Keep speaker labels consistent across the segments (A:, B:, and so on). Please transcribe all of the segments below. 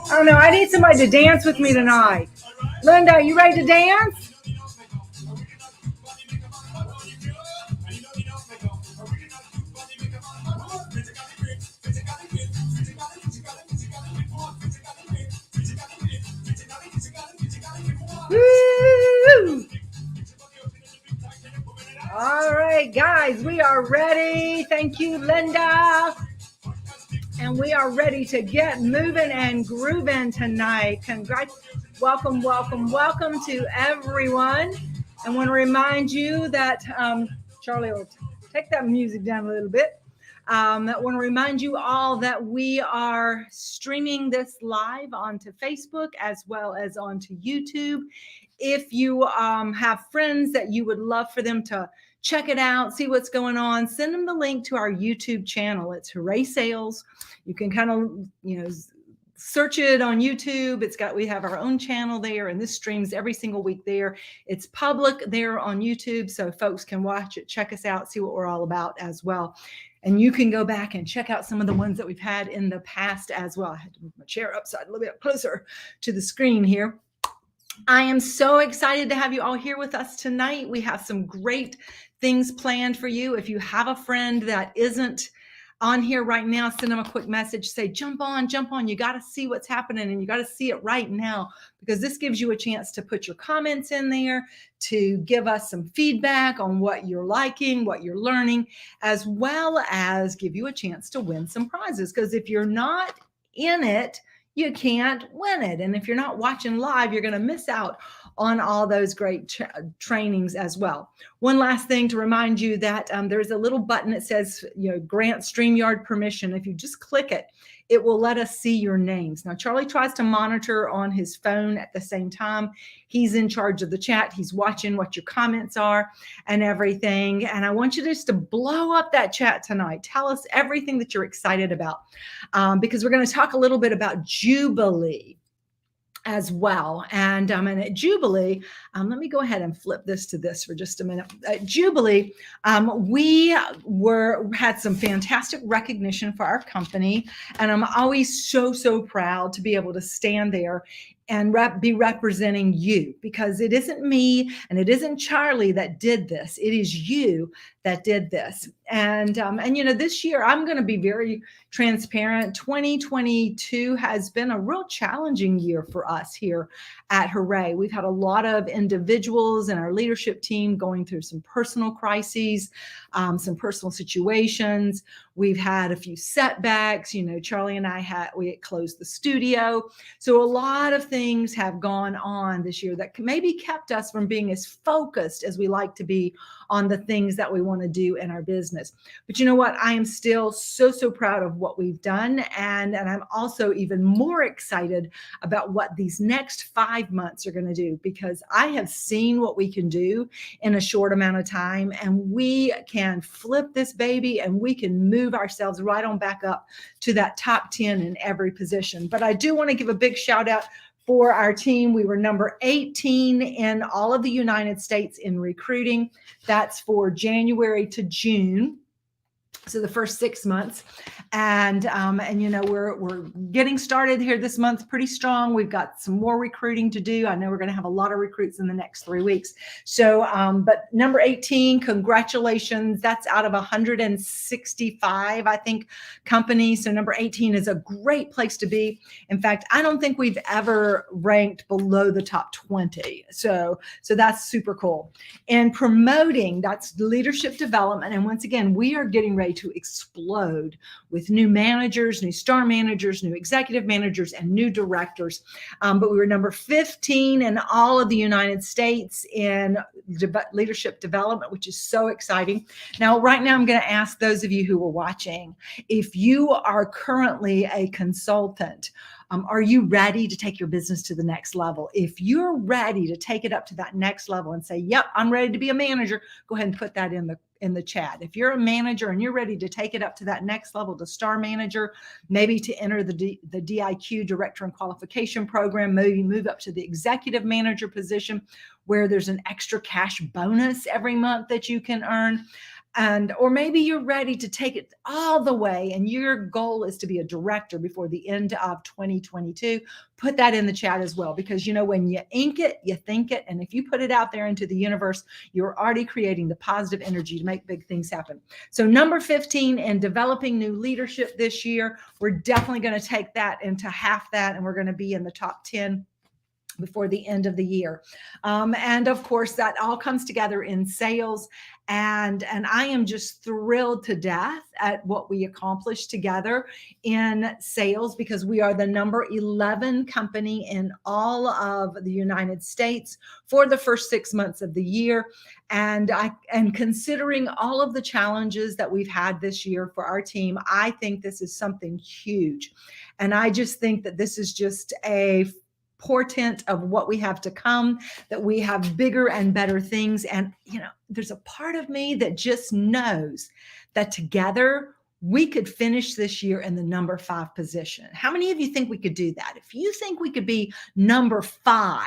A: I don't know. I need somebody to dance with me tonight. Linda, you ready to dance? Woo! All right, guys, we are ready. Thank you, Linda. And we are ready to get moving and grooving tonight. Congrats. Welcome, welcome, welcome to everyone. I want to remind you that, Charlie will take that music down a little bit. I want to remind you all that we are streaming this live onto Facebook as well as onto YouTube. If you have friends that you would love for them to check it out, see what's going on, send them the link to our YouTube channel. It's Hooray Sales. You can kind of, search it on YouTube. We have our own channel there, and this streams every single week there. It's public there on YouTube, so folks can watch it, check us out, see what we're all about as well. And you can go back and check out some of the ones that we've had in the past as well. I had to move my chair upside a little bit closer to the screen here. I am so excited to have you all here with us tonight. We have some great things planned for you. If you have a friend that isn't on here right now, send them a quick message, say, jump on. You got to see what's happening, and you got to see it right now, because this gives you a chance to put your comments in there, to give us some feedback on what you're liking, what you're learning, as well as give you a chance to win some prizes. Because if you're not in it, you can't win it. And if you're not watching live, you're going to miss out on all those great trainings as well. One last thing to remind you that there's a little button that says, grant StreamYard permission. If you just click it, it will let us see your names. Now, Charlie tries to monitor on his phone at the same time. He's in charge of the chat. He's watching what your comments are and everything. And I want you just to blow up that chat tonight. Tell us everything that you're excited about, because we're going to talk a little bit about Jubilee as well. And at Jubilee, let me go ahead and flip this to this for just a minute. At Jubilee, we had some fantastic recognition for our company, and I'm always so proud to be able to stand there and be representing you, because it isn't me and it isn't Charlie that did this. It is you that did this. And this year, I'm going to be very transparent. 2022 has been a real challenging year for us here at Hooray. We've had a lot of individuals in our leadership team going through some personal crises, some personal situations. We've had a few setbacks. Charlie and I we had closed the studio. So a lot of things have gone on this year that maybe kept us from being as focused as we like to be on the things that we want to do in our business. But you know what? I am still so proud of what we've done. And I'm also even more excited about what these next 5 months are going to do, because I have seen what we can do in a short amount of time, and we can flip this baby and we can move ourselves right on back up to that top 10 in every position. But I do want to give a big shout out for our team. We were number 18 in all of the United States in recruiting. That's for January to June. So the first 6 months, and we're getting started here this month pretty strong. We've got some more recruiting to do. I know we're going to have a lot of recruits in the next 3 weeks. So, but number 18, congratulations. That's out of 165, I think, companies. So number 18 is a great place to be. In fact, I don't think we've ever ranked below the top 20. So that's super cool. And promoting, that's leadership development. And once again, we are getting ready to explode with new managers, new star managers, new executive managers, and new directors. But we were number 15 in all of the United States in leadership development, which is so exciting. Now, right now, I'm going to ask those of you who are watching, if you are currently a consultant, are you ready to take your business to the next level? If you're ready to take it up to that next level and say, yep, I'm ready to be a manager, go ahead and put that in the chat. If you're a manager and you're ready to take it up to that next level, to star manager, maybe to enter the DIQ, Director and Qualification Program, maybe move up to the executive manager position where there's an extra cash bonus every month that you can earn. or maybe you're ready to take it all the way and your goal is to be a director before the end of 2022. Put that in the chat as well, because when you ink it, you think it, and if you put it out there into the universe, you're already creating the positive energy to make big things happen. So number 15, in developing new leadership this year, we're definitely going to take that into half that, and we're going to be in the top 10 before the end of the year. And of course, that all comes together in sales. And I am just thrilled to death at what we accomplished together in sales, because we are the number 11 company in all of the United States for the first 6 months of the year. And considering all of the challenges that we've had this year for our team, I think this is something huge. And I just think that this is just a portent of what we have to come, that we have bigger and better things. And, there's a part of me that just knows that together we could finish this year in the number 5 position. How many of you think we could do that? If you think we could be number 5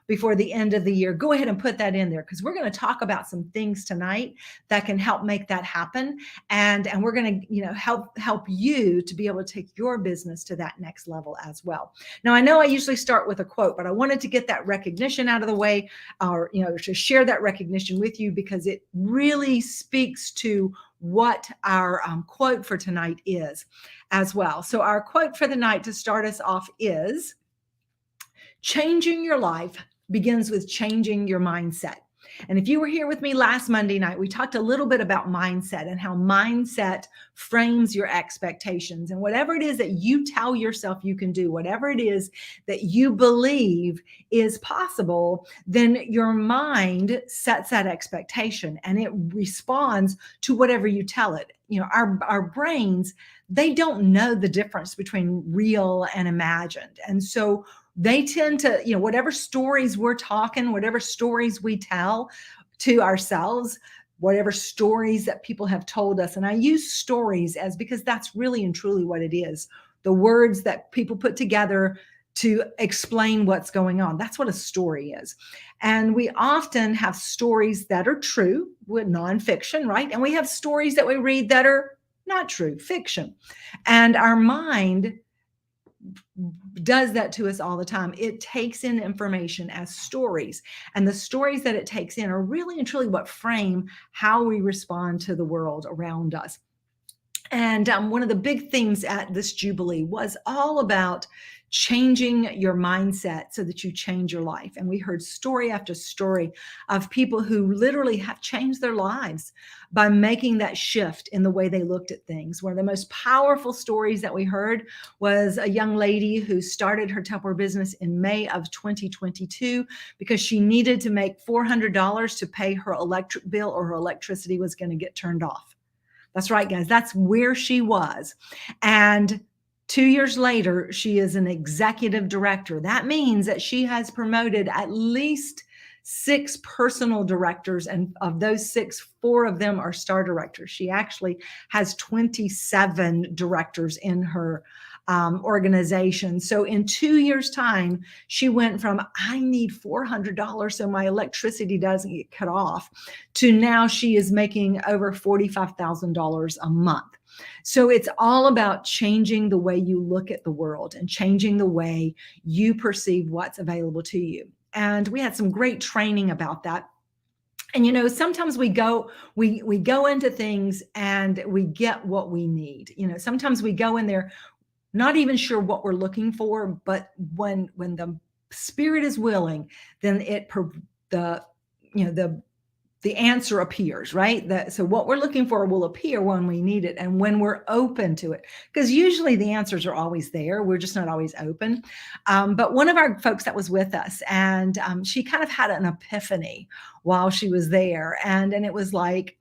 A: before the end of the year, go ahead and put that in there, because we're going to talk about some things tonight that can help make that happen. And we're going to, help you to be able to take your business to that next level as well. Now, I know I usually start with a quote, but I wanted to get that recognition out of the way, or, to share that recognition with you, because it really speaks to what our quote for tonight is as well. So our quote for the night to start us off is, changing your life begins with changing your mindset. And if you were here with me last Monday night, we talked a little bit about mindset and how mindset frames your expectations. And whatever it is that you tell yourself you can do, whatever it is that you believe is possible, then your mind sets that expectation and it responds to whatever you tell it. Our brains, they don't know the difference between real and imagined. And so they tend to, whatever stories we're talking, whatever stories we tell to ourselves, whatever stories that people have told us. And I use stories because that's really and truly what it is. The words that people put together to explain what's going on. That's what a story is. And we often have stories that are true with nonfiction, right? And we have stories that we read that are not true, fiction. And our mind does that to us all the time. It takes in information as stories, and the stories that it takes in are really and truly what frame how we respond to the world around us. And one of the big things at this Jubilee was all about changing your mindset so that you change your life. And we heard story after story of people who literally have changed their lives by making that shift in the way they looked at things. One of the most powerful stories that we heard was a young lady who started her Tupperware business in May of 2022 because she needed to make $400 to pay her electric bill, or her electricity was going to get turned off. That's right, guys. That's where she was. And 2 years later, she is an executive director. That means that she has promoted at least 6 personal directors. And of those 6, 4 of them are star directors. She actually has 27 directors in her organization. So in 2 years' time, she went from, I need $400 so my electricity doesn't get cut off, to now she is making over $45,000 a month. So it's all about changing the way you look at the world and changing the way you perceive what's available to you. And we had some great training about that. And sometimes we go into things and we get what we need. Sometimes we go in there not even sure what we're looking for, but when the spirit is willing, then the answer appears, right? So what we're looking for will appear when we need it and when we're open to it. Because usually the answers are always there. We're just not always open. But one of our folks that was with us, and she kind of had an epiphany while she was there. And it was like,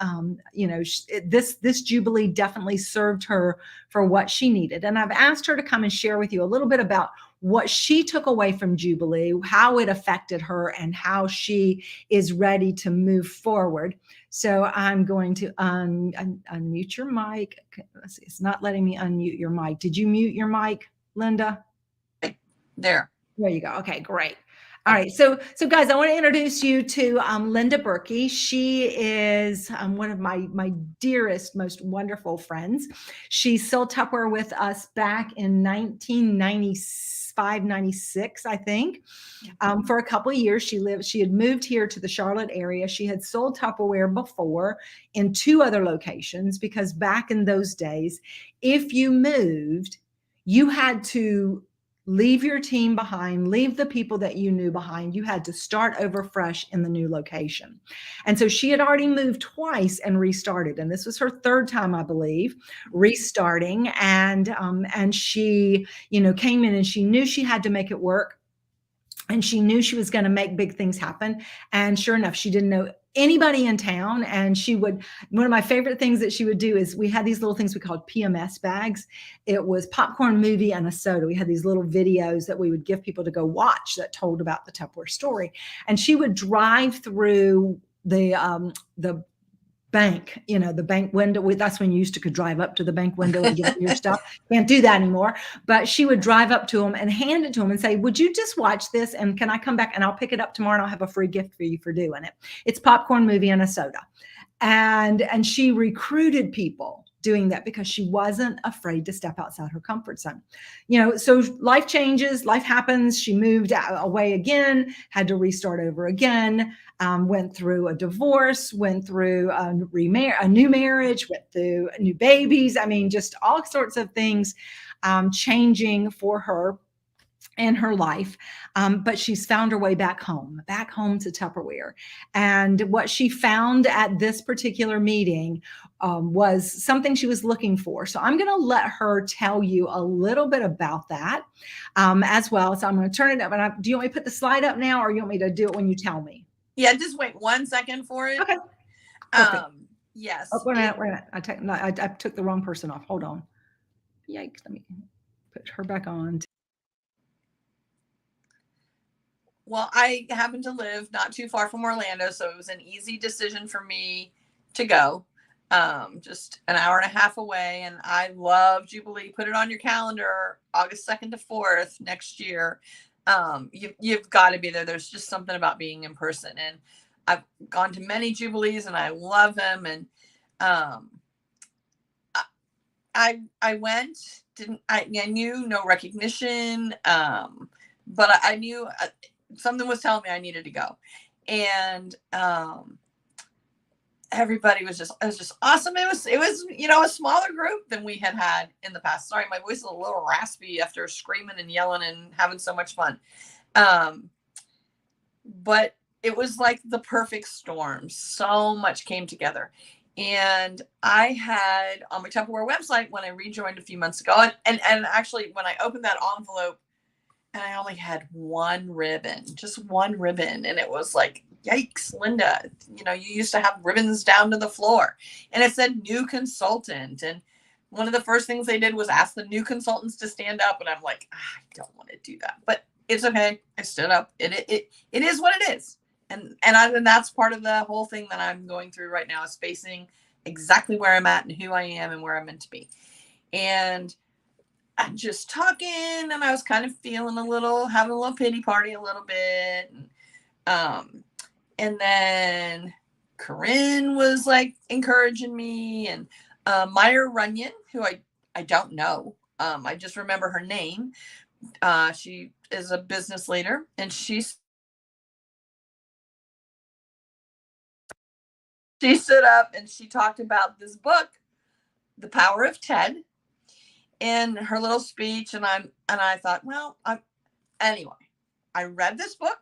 A: this Jubilee definitely served her for what she needed. And I've asked her to come and share with you a little bit about what she took away from Jubilee, how it affected her, and how she is ready to move forward. So I'm going to unmute your mic. Okay, let's see. It's not letting me unmute your mic. Did you mute your mic, Linda?
B: There.
A: There you go. Okay, great. All right, so guys, I want to introduce you to Linda Berkey. She is one of my dearest, most wonderful friends. She sold Tupperware with us back in 1995, 96, I think. For a couple of years, she had moved here to the Charlotte area. She had sold Tupperware before in 2 other locations, because back in those days, if you moved, you had to leave your team behind, leave the people that you knew behind. You had to start over fresh in the new location. And so she had already moved twice and restarted. And this was her 3rd time, I believe, restarting. And she, came in and she knew she had to make it work. And she knew she was going to make big things happen. And sure enough, she didn't know anybody in town. And one of my favorite things that she would do is, we had these little things we called PMS bags. It was popcorn, movie, and a soda. We had these little videos that we would give people to go watch that told about the Tupperware story. And she would drive through the bank, the bank window. That's when you could drive up to the bank window and get your stuff. Can't do that anymore. But she would drive up to them and hand it to them and say, would you just watch this? And can I come back and I'll pick it up tomorrow and I'll have a free gift for you for doing it. It's popcorn, movie, and a soda. And she recruited people doing that because she wasn't afraid to step outside her comfort zone. So life changes, life happens. She moved away again, had to restart over again, went through a divorce, went through a new marriage, went through new babies. I mean, just all sorts of things changing for her in her life. But she's found her way back home to Tupperware. And what she found at this particular meeting was something she was looking for. So I'm going to let her tell you a little bit about that as well. So I'm going to turn it up. And do you want me to put the slide up now, or you want me to do it when you tell me?
B: Yeah, just wait 1 second for it.
A: Okay.
B: Yes.
A: Oh, wait a minute. I took the wrong person off. Hold on. Yikes. Let me put her back on.
B: Well, I happen to live not too far from Orlando, so it was an easy decision for me to go. Just an hour and a half away, and I love Jubilee. Put it on your calendar, August 2nd to 4th next year. You've got to be there. There's just something about being in person, and I've gone to many Jubilees, and I love them. And I went. I knew no recognition, but I knew something was telling me I needed to go. And everybody was just awesome. It was a smaller group than we had in the past. Sorry, my voice is a little raspy after screaming and yelling and having so much fun. But it was like the perfect storm. So much came together. And I had on my Tupperware website, when I rejoined a few months ago, and actually when I opened that envelope, and I only had just one ribbon. And it was like, yikes, Linda, you used to have ribbons down to the floor. And it said new consultant. And one of the first things they did was ask the new consultants to stand up. And I'm like, I don't want to do that, but it's okay. I stood up. It is what it is. And that's part of the whole thing that I'm going through right now, is facing exactly where I'm at and who I am and where I'm meant to be. And I'm just talking, and I was kind of having a little pity party a little bit. And then Corinne was like encouraging me, and Meyer Runyon, who I don't know. I just remember her name. She is a business leader, and she stood up and she talked about this book, The Power of TED, in her little speech. And I thought, well, anyway, I read this book.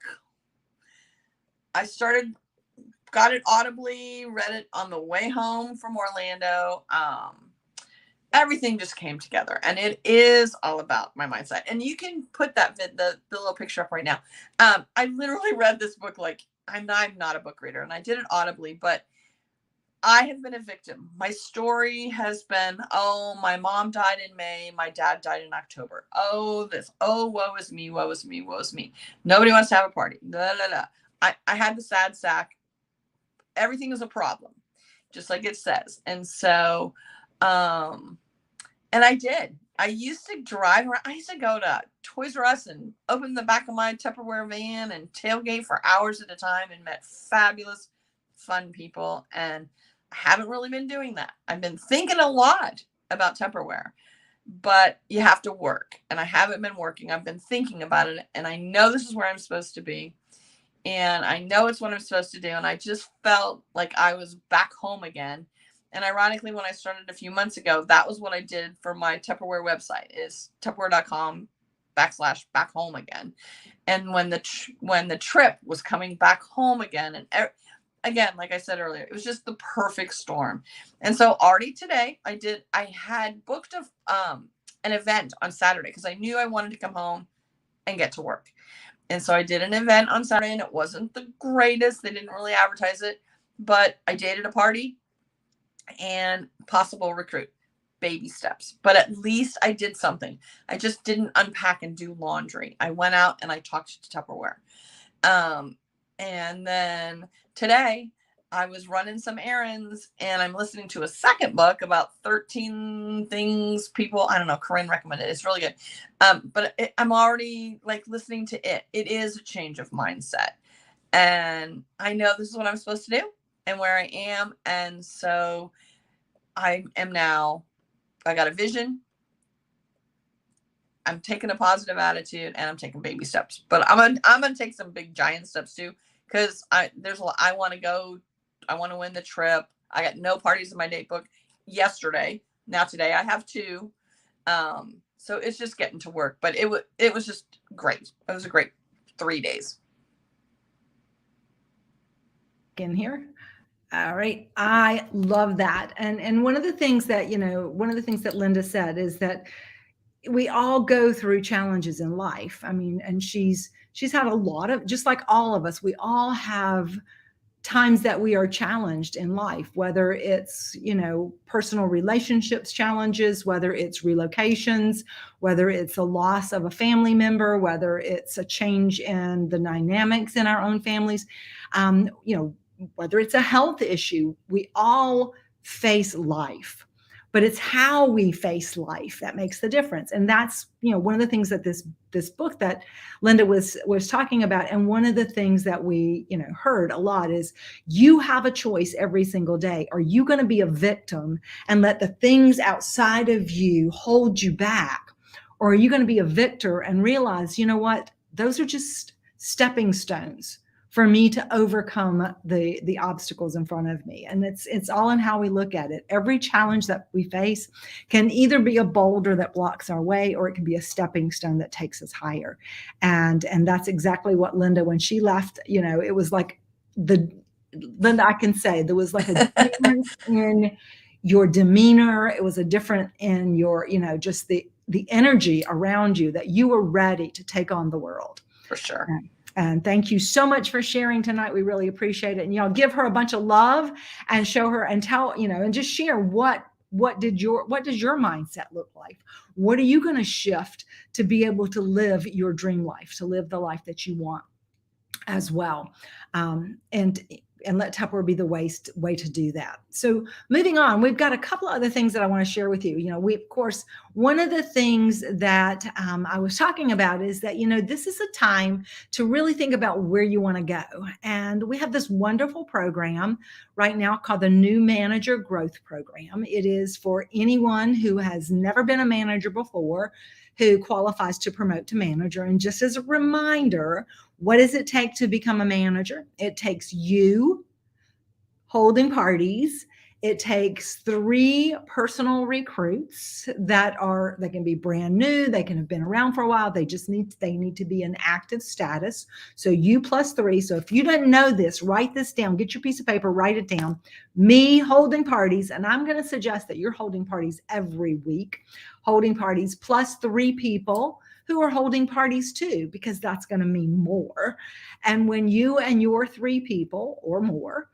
B: I got it audibly, read it on the way home from Orlando. Everything just came together, and it is all about my mindset. And you can put the little picture up right now. I literally read this book, like, I'm not a book reader, and I did it audibly, but I have been a victim. My story has been, my mom died in May. My dad died in October. Woe is me, woe is me, woe is me. Nobody wants to have a party. Blah, blah, blah. I had the sad sack. Everything is a problem, just like it says. And so, and I did. I used to drive around. I used to go to Toys R Us and open the back of my Tupperware van and tailgate for hours at a time and met fabulous, fun people. And I haven't really been doing that. I've been thinking a lot about Tupperware, but you have to work. And I haven't been working. I've been thinking about it. And I know this is where I'm supposed to be. And I know it's what I'm supposed to do. And I just felt like I was back home again. And ironically, when I started a few months ago, that was what I did for my Tupperware website, is Tupperware.com/back home again. And when the trip was coming back home again, and again, like I said earlier, it was just the perfect storm. And so already today, I had booked an event on Saturday because I knew I wanted to come home and get to work. And so I did an event on Saturday, and it wasn't the greatest. They didn't really advertise it, but I dated a party and possible recruit. Baby steps. But at least I did something. I just didn't unpack and do laundry. I went out and I talked to Tupperware. And then today I was running some errands and I'm listening to a second book about 13 things people, I don't know, Corinne recommended it. It's really good. But I'm already like listening to it. It is a change of mindset. And I know this is what I'm supposed to do and where I am. And so I got a vision. I'm taking a positive attitude and I'm taking baby steps, but I'm going to take some big giant steps too. Cause I want to go, I want to win the trip. I got no parties in my date book yesterday. Now today I have 2. So it's just getting to work, but it was just great. It was a great 3 days.
A: In here. All right. I love that. And one of the things that, Linda said is that we all go through challenges in life. I mean, and she's had a lot of, just like all of us, we all have times that we are challenged in life, whether it's, personal relationships challenges, whether it's relocations, whether it's a loss of a family member, whether it's a change in the dynamics in our own families, whether it's a health issue. We all face life, but it's how we face life that makes the difference. And that's, one of the things that this book that Linda was talking about. And one of the things that we, heard a lot is you have a choice every single day. Are you going to be a victim and let the things outside of you hold you back? Or are you going to be a victor and realize, you know what, those are just stepping stones for me to overcome the obstacles in front of me. And it's all in how we look at it. Every challenge that we face can either be a boulder that blocks our way, or it can be a stepping stone that takes us higher. And that's exactly what Linda, when she left, it was like Linda, I can say there was like a difference in your demeanor. It was a different in your, just the energy around you, that you were ready to take on the world.
B: For sure.
A: And thank you so much for sharing tonight. We really appreciate it. And y'all give her a bunch of love and show her and tell, and just share what does your mindset look like? What are you going to shift to be able to live your dream life, to live the life that you want as well? And let Tupperware be the way to do that. So moving on, we've got a couple of other things that I want to share with you. We, of course, one of the things that I was talking about is that, this is a time to really think about where you want to go. And we have this wonderful program right now called the New Manager Growth Program. It is for anyone who has never been a manager before, who qualifies to promote to manager. And just as a reminder, what does it take to become a manager? It takes you holding parties. It takes 3 personal recruits that can be brand new. They can have been around for a while. They need to be in active status. So you plus 3. So if you don't know this, write this down, get your piece of paper, write it down. Me holding parties. And I'm going to suggest that you're holding parties every week, holding parties plus 3 people who are holding parties too, because that's going to mean more. And when you and your 3 people or more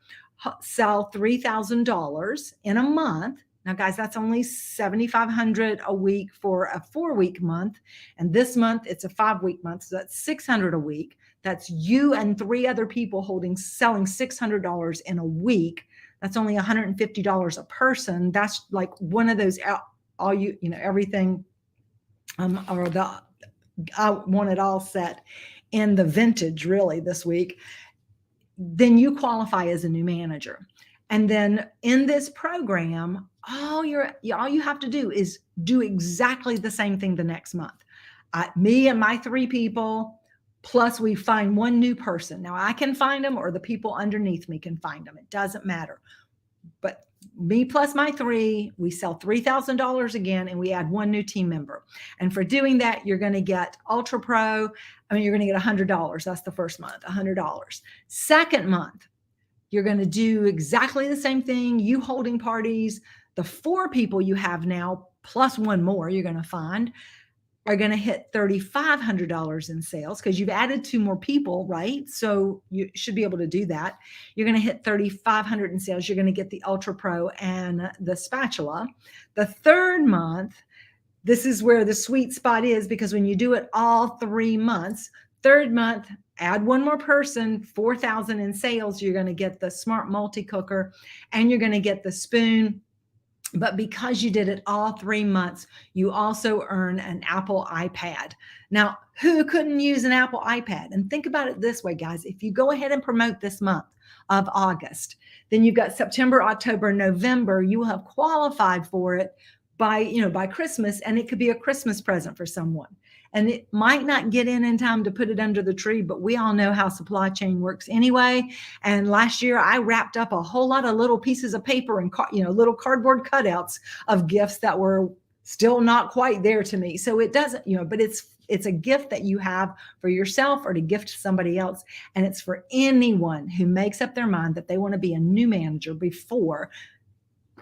A: sell $3,000 in a month. Now, guys, that's only $7,500 a week for a 4-week month. And this month it's a 5-week month. So that's $600 a week. That's you and 3 other people selling $600 in a week. That's only $150 a person. That's like one of those, everything or I want it all set in the vintage really this week, then you qualify as a new manager. And then in this program, all you have to do is do exactly the same thing the next month. Me and my 3 people, plus we find one new person. Now I can find them, or the people underneath me can find them. It doesn't matter. But me plus my 3, we sell $3,000 again, and we add one new team member. And for doing that, you're going to get Ultra Pro. You're going to get $100. That's the first month, $100. Second month, you're going to do exactly the same thing. You holding parties. The 4 people you have now, plus one more, you're going to find, are going to hit $3,500 in sales because you've added 2 more people, right? So you should be able to do that. You're going to hit $3,500 in sales. You're going to get the Ultra Pro and the spatula. The third month, this is where the sweet spot is, because when you do it all 3 months, third month, add one more person, $4,000 in sales. You're going to get the smart multi-cooker and you're going to get the spoon. But because you did it all 3 months, you also earn an Apple iPad. Now, who couldn't use an Apple iPad? And think about it this way, guys. If you go ahead and promote this month of August, then you've got September, October, November. You will have qualified for it by Christmas, and it could be a Christmas present for someone. And it might not get in time to put it under the tree, but we all know how supply chain works anyway. And last year I wrapped up a whole lot of little pieces of paper and little cardboard cutouts of gifts that were still not quite there to me. So it doesn't, but it's a gift that you have for yourself or to gift to somebody else. And it's for anyone who makes up their mind that they want to be a new manager before,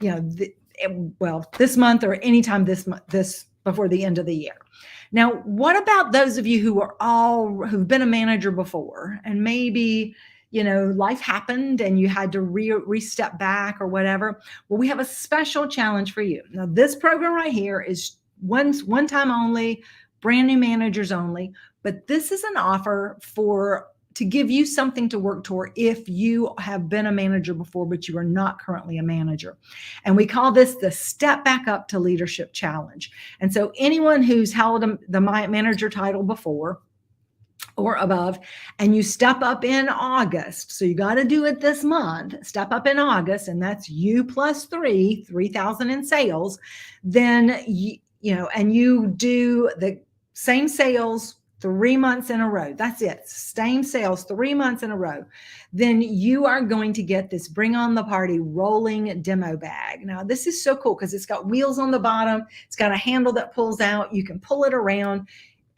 A: this month or anytime this before the end of the year. Now, what about those of you who've been a manager before, and maybe, life happened and you had to re-step back or whatever? Well, we have a special challenge for you. Now, this program right here is one time only, brand new managers only, but this is an offer to give you something to work toward if you have been a manager before, but you are not currently a manager. And we call this the Step Back Up to Leadership Challenge. And so anyone who's held the manager title before or above, and you step up in August, so you got to do it this month, step up in August, and that's you plus 3,000 in sales, then, and you do the same sales 3 months in a row. That's it. Same sales 3 months in a row. Then you are going to get this Bring on the Party rolling demo bag. Now, this is so cool because it's got wheels on the bottom. It's got a handle that pulls out. You can pull it around.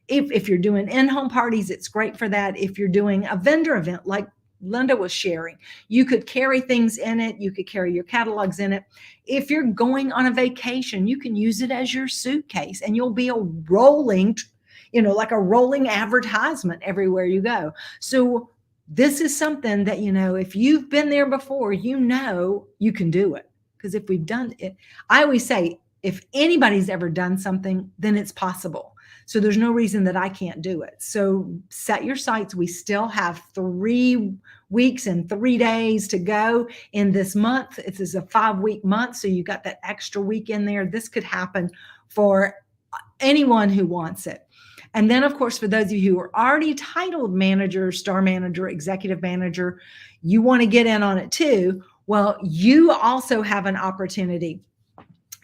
A: If you're doing in-home parties, it's great for that. If you're doing a vendor event like Linda was sharing, you could carry things in it. You could carry your catalogs in it. If you're going on a vacation, you can use it as your suitcase, and you'll be a rolling like a rolling advertisement everywhere you go. So this is something that, if you've been there before, you can do it. Because if we've done it, I always say, if anybody's ever done something, then it's possible. So there's no reason that I can't do it. So set your sights. We still have 3 weeks and 3 days to go in this month. This is a 5-week month. So you got that extra week in there. This could happen for anyone who wants it. And then, of course, for those of you who are already titled manager, star manager, executive manager, you want to get in on it too. Well, you also have an opportunity.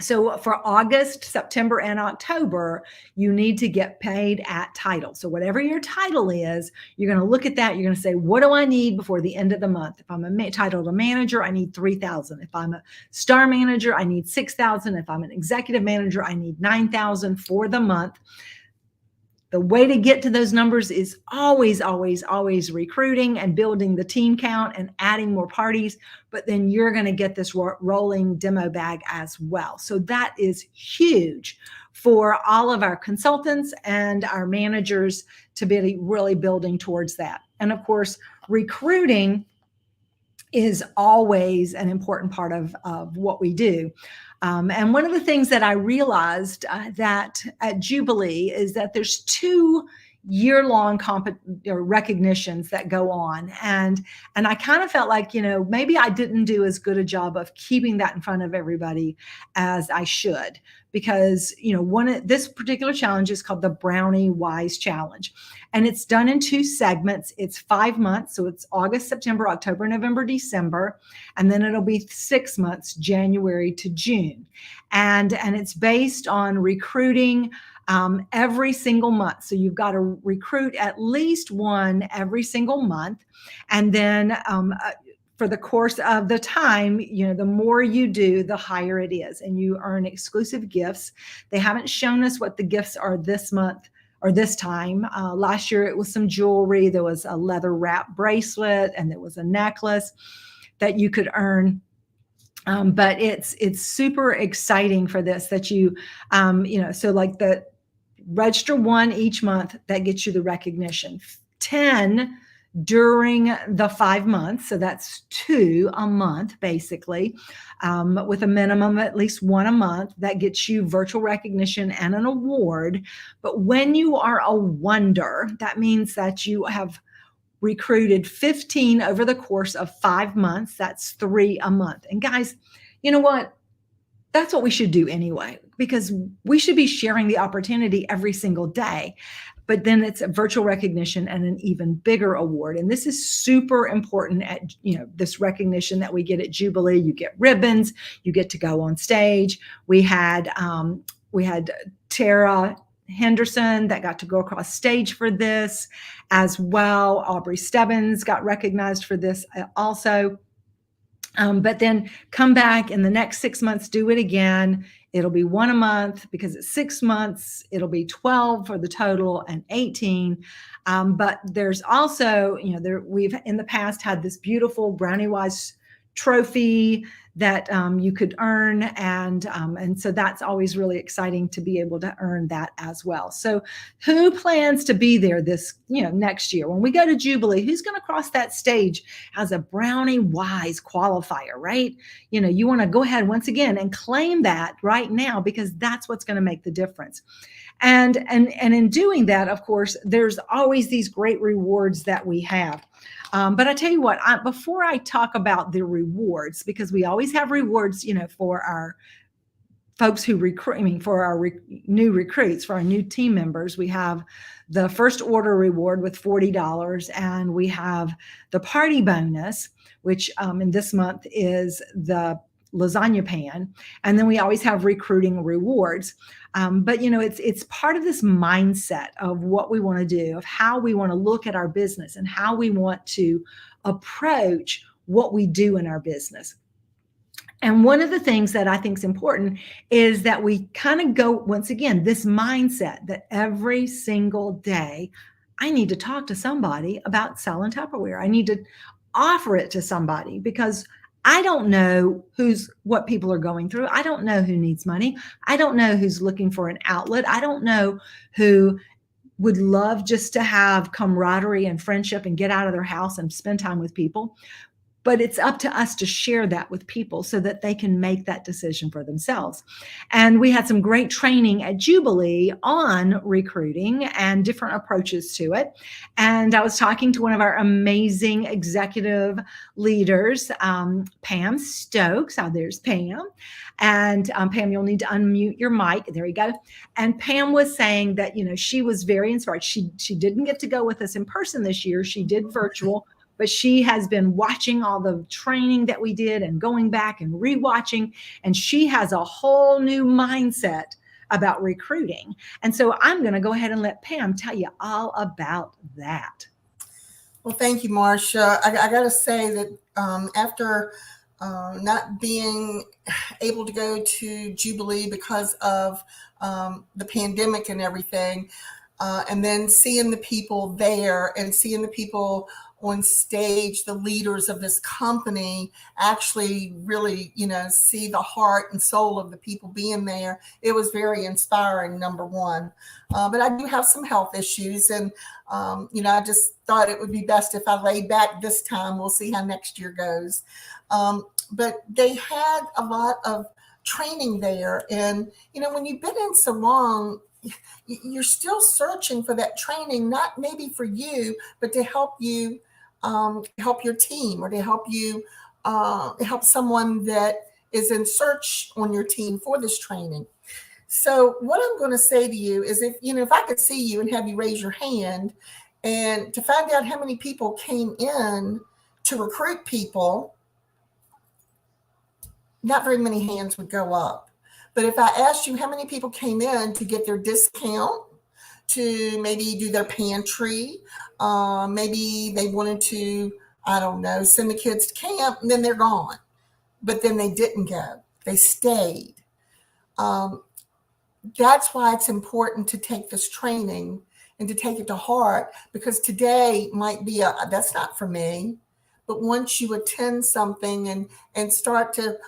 A: So for August, September, and October, you need to get paid at title. So whatever your title is, you're going to look at that. You're going to say, what do I need before the end of the month? If I'm titled a manager, I need $3,000. If I'm a star manager, I need $6,000. If I'm an executive manager, I need $9,000 for the month. The way to get to those numbers is always, always, always recruiting and building the team count and adding more parties. But then you're going to get this rolling demo bag as well. So that is huge for all of our consultants and our managers to be really building towards that. And of course, recruiting is always an important part of what we do. And one of the things that I realized that at Jubilee is that there's 2 year-long recognitions that go on, and I kind of felt like, maybe I didn't do as good a job of keeping that in front of everybody as I should, because this particular challenge is called the Brownie Wise Challenge, and it's done in 2 segments. It's 5 months, so it's August, September, October, November, December, and then it'll be 6 months, January to June, and it's based on recruiting every single month. So you've got to recruit at least one every single month. And then for the course of the time, the more you do, the higher it is. And you earn exclusive gifts. They haven't shown us what the gifts are this month or this time. Last year, it was some jewelry. There was a leather wrap bracelet, and there was a necklace that you could earn. But it's super exciting for this, that so like the register 1 each month, that gets you the recognition. 10 during the 5 months, so that's 2 a month basically, with a minimum at least 1 a month. That gets you virtual recognition and an award. But when you are a wonder, that means that you have recruited 15 over the course of 5 months. That's 3 a month. And guys, you know what? That's what we should do anyway, because we should be sharing the opportunity every single day. But then it's a virtual recognition and an even bigger award. And this is super important at, this recognition that we get at Jubilee. You get ribbons, you get to go on stage. We had Tara Henderson that got to go across stage for this as well. Aubrey Stebbins got recognized for this also. But then come back in the next 6 months, do it again. It'll be 1 a month, because it's 6 months. It'll be 12 for the total and 18. But there's also, we've in the past had this beautiful Brownie Wise trophy that you could earn, and so that's always really exciting to be able to earn that as well. So who plans to be there this next year when we go to Jubilee? Who's going to cross that stage as a Brownie Wise qualifier, right? You want to go ahead once again and claim that right now, because that's what's going to make the difference. And in doing that, of course, there's always these great rewards that we have. But I tell you what, before I talk about the rewards, because we always have rewards, for our folks who recruit, for our new recruits, for our new team members, we have the first order reward with $40, and we have the party bonus, which in this month is the lasagna pan. And then we always have recruiting rewards. But it's part of this mindset of what we want to do, of how we want to look at our business and how we want to approach what we do in our business. And one of the things that I think is important is that we kind of go, once again, this mindset that every single day, I need to talk to somebody about selling Tupperware. I need to offer it to somebody, because I don't know what people are going through. I don't know who needs money. I don't know who's looking for an outlet. I don't know who would love just to have camaraderie and friendship and get out of their house and spend time with people. But it's up to us to share that with people so that they can make that decision for themselves. And we had some great training at Jubilee on recruiting and different approaches to it. And I was talking to one of our amazing executive leaders, Pam Stokes. Oh, there's Pam. And Pam, you'll need to unmute your mic. There you go. And Pam was saying that, she was very inspired. She didn't get to go with us in person this year. She did virtual. But she has been watching all the training that we did and going back and rewatching, and she has a whole new mindset about recruiting. And so I'm going to go ahead and let Pam tell you all about that.
C: Well, thank you, Marcia. I got to say that after not being able to go to Jubilee because of the pandemic and everything, and then seeing the people there and seeing the people on stage, the leaders of this company actually really, see the heart and soul of the people being there. It was very inspiring, number one. But I do have some health issues, and, I just thought it would be best if I laid back this time. We'll see how next year goes. But they had a lot of training there. And, when you've been in so long, you're still searching for that training, not maybe for you, but to help you, help your team, or to help you, help someone that is in search on your team for this training. So what I'm going to say to you is, if I could see you and have you raise your hand, and to find out how many people came in to recruit people, not very many hands would go up. But if I asked you how many people came in to get their discount, to maybe do their pantry, maybe they wanted to, I don't know, send the kids to camp, and then they're gone. But then they didn't go. They stayed. That's why it's important to take this training and to take it to heart, because today might be that's not for me. But once you attend something and start to,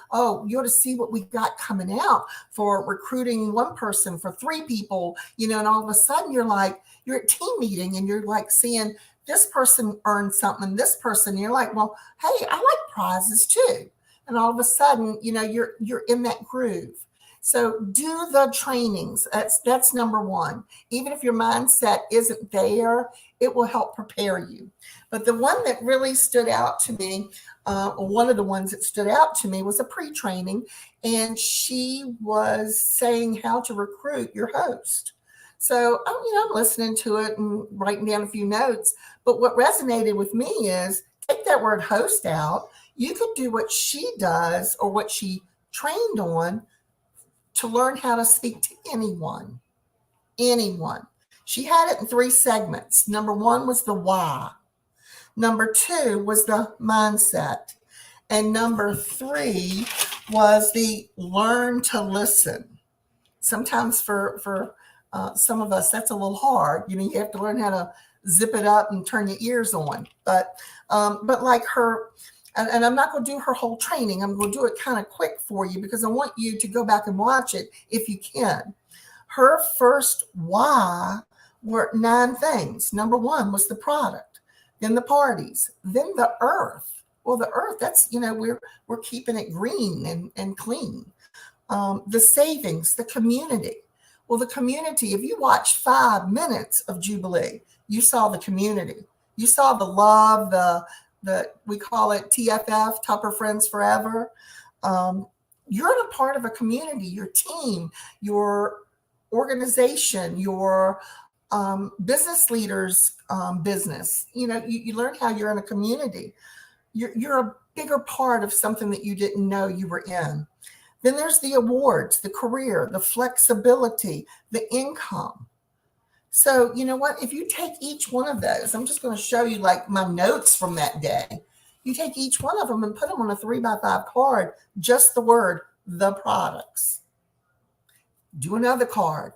C: you ought to see what we've got coming out for recruiting one person for 3 people, and all of a sudden you're at team meeting and you're like seeing this person earn something, this person, and you're like, well, hey, I like prizes too. And all of a sudden, you're in that groove. So do the trainings. That's number one. Even if your mindset isn't there, it will help prepare you. But the one that really stood out to me, one of the ones that stood out to me, was a pre-training, and she was saying how to recruit your host. So, I'm listening to it and writing down a few notes. But what resonated with me is, take that word host out. You could do what she does, or what she trained on, to learn how to speak to anyone. She had it in 3 segments. Number 1 was the why. Number 2 was the mindset. And number 3 was the learn to listen. Sometimes for some of us, that's a little hard. You have to learn how to zip it up and turn your ears on. But like her, and I'm not going to do her whole training. I'm going to do it kind of quick for you, because I want you to go back and watch it if you can. Her first why were 9 things. Number 1 was the product, then the parties, then the earth. Well, the earth, that's, we're keeping it green and clean. The savings, the community. Well, the community, if you watched 5 minutes of Jubilee, you saw the community. You saw the love, we call it TFF, Tupper Friends Forever. You're a part of a community, your team, your organization, your business leaders' business. You learn how you're in a community. You're a bigger part of something that you didn't know you were in. Then there's the awards, the career, the flexibility, the income. So, you know what? If you take each one of those, I'm just going to show you like my notes from that day. You take each one of them and put them on a 3x5 card, just the word, the products. Do another card,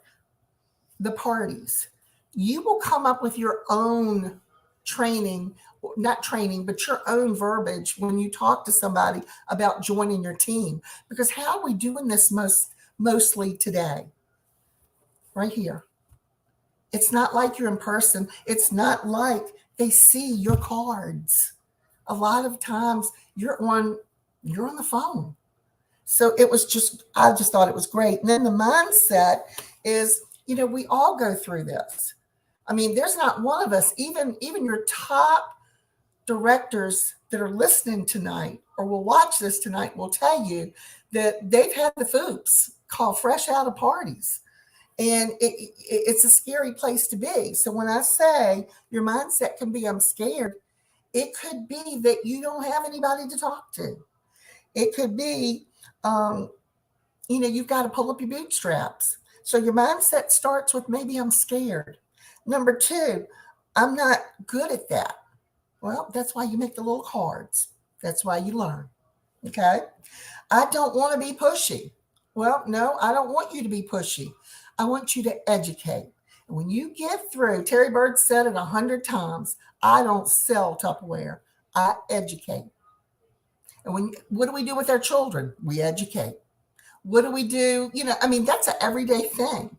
C: the parties. You will come up with your own training, not training, but your own verbiage when you talk to somebody about joining your team. Because how are we doing this mostly today? Right here. It's not like you're in person. It's not like they see your cards. A lot of times you're on the phone. So I just thought it was great. And then the mindset is, we all go through this. I mean, there's not one of us, even your top directors that are listening tonight or will watch this tonight will tell you that they've had the FOOPs called fresh out of parties. And it's a scary place to be. So when I say your mindset can be, I'm scared, it could be that you don't have anybody to talk to. It could be, you've got to pull up your bootstraps. So your mindset starts with, maybe I'm scared. Number 2, I'm not good at that. Well, that's why you make the little cards. That's why you learn. Okay. I don't want to be pushy. Well, no, I don't want you to be pushy. I want you to educate. And when you get through, Terry Bird said it 100 times, I don't sell Tupperware. I educate. And what do we do with our children? We educate. What do we do? That's an everyday thing.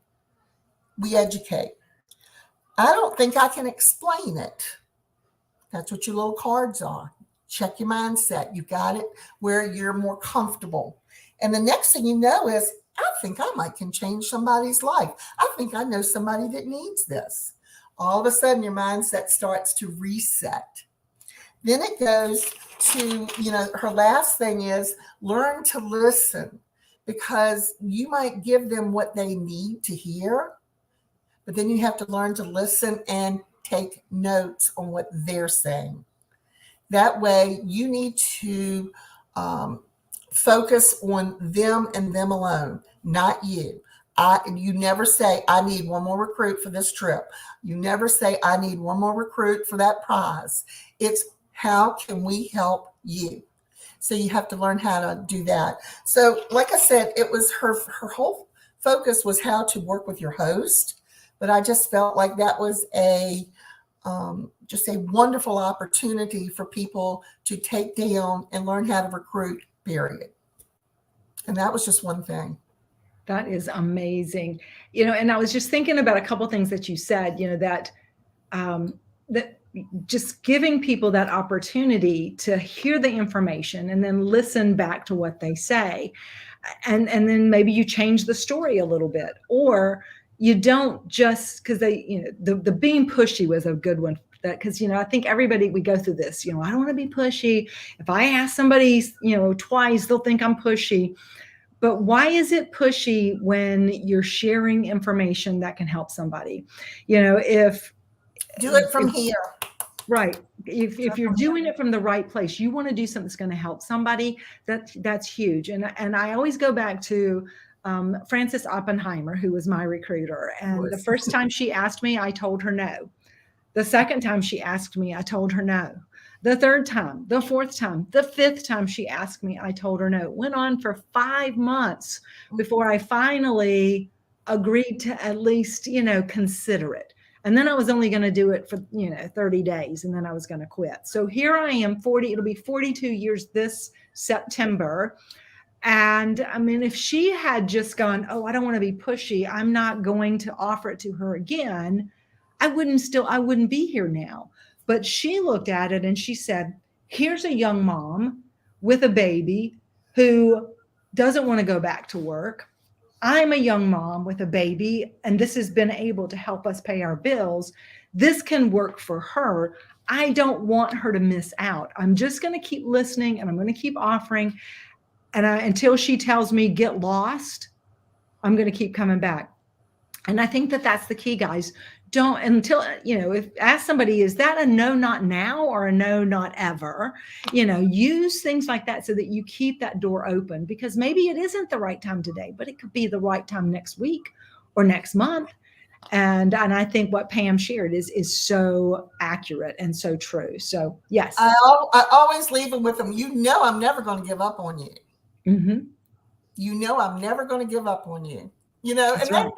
C: We educate. I don't think I can explain it. That's what your little cards are. Check your mindset. You got it where you're more comfortable. And the next thing you know is, I think I might can change somebody's life. I think I know somebody that needs this. All of a sudden, your mindset starts to reset. Then it goes to, her last thing is learn to listen, because you might give them what they need to hear, but then you have to learn to listen and take notes on what they're saying. That way, you need to focus on them and them alone, not you. You never say, I need one more recruit for this trip. You never say, I need one more recruit for that prize. It's, how can we help you? So you have to learn how to do that. So like I said, it was her whole focus was how to work with your host. But I just felt like that was just a wonderful opportunity for people to take down and learn how to recruit, period. And that was just one thing.
A: That is amazing. And I was just thinking about a couple of things that you said, that just giving people that opportunity to hear the information and then listen back to what they say. And then maybe you change the story a little bit, or you don't just, because the being pushy was a good one. That, because I think everybody, we go through this, I don't want to be pushy. If I ask somebody twice, they'll think I'm pushy. But why is it pushy when you're sharing information that can help somebody? If
C: do it from here.
A: Right. If you're doing it from the right place, you want to do something that's going to help somebody, that's huge. And I always go back to Frances Oppenheimer, who was my recruiter. And the first time she asked me, I told her no. The second time she asked me, I told her no. The third time, the fourth time, the fifth time she asked me, I told her no. It went on for 5 months before I finally agreed to at least, consider it. And then I was only going to do it for, 30 days, and then I was going to quit. So here I am, it'll be 42 years this September. And I mean, if she had just gone, oh, I don't want to be pushy, I'm not going to offer it to her again, I wouldn't be here now. But she looked at it and she said, here's a young mom with a baby who doesn't want to go back to work. I'm a young mom with a baby, and this has been able to help us pay our bills. This can work for her. I don't want her to miss out. I'm just going to keep listening, and I'm going to keep offering. And until she tells me get lost, I'm going to keep coming back. And I think that that's the key, guys. Don't, until, if ask somebody, is that a no, not now, or a no, not ever? Use things like that so that you keep that door open, because maybe it isn't the right time today, but it could be the right time next week or next month. And I think what Pam shared is so accurate and so true. So yes.
C: I always leave them with them. I'm never going to give up on you. Mm-hmm. I'm never going to give up on you. That's and right.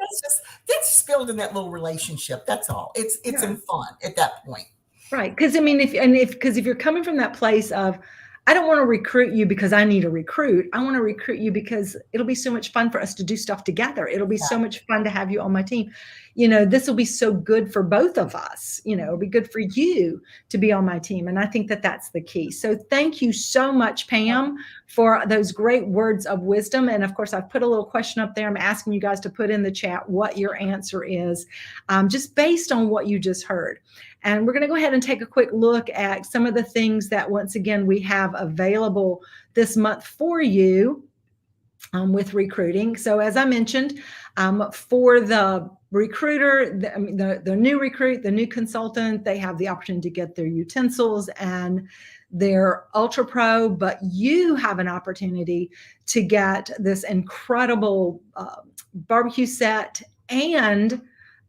C: That's just building that little relationship. That's all. It's in fun at that point. Right.
A: Because if you're coming from that place of, I don't want to recruit you because I need a recruit. I want to recruit you because it'll be so much fun for us to do stuff together. It'll be so much fun to have you on my team. This will be so good for both of us. It'll be good for you to be on my team. And I think that that's the key. So thank you so much, Pam, for those great words of wisdom. And of course, I've put a little question up there. I'm asking you guys to put in the chat what your answer is, just based on what you just heard. And we're going to go ahead and take a quick look at some of the things that, once again, we have available this month for you with recruiting. So as I mentioned, for the recruiter, the new recruit, the new consultant, they have the opportunity to get their utensils and their Ultra Pro, but you have an opportunity to get this incredible barbecue set and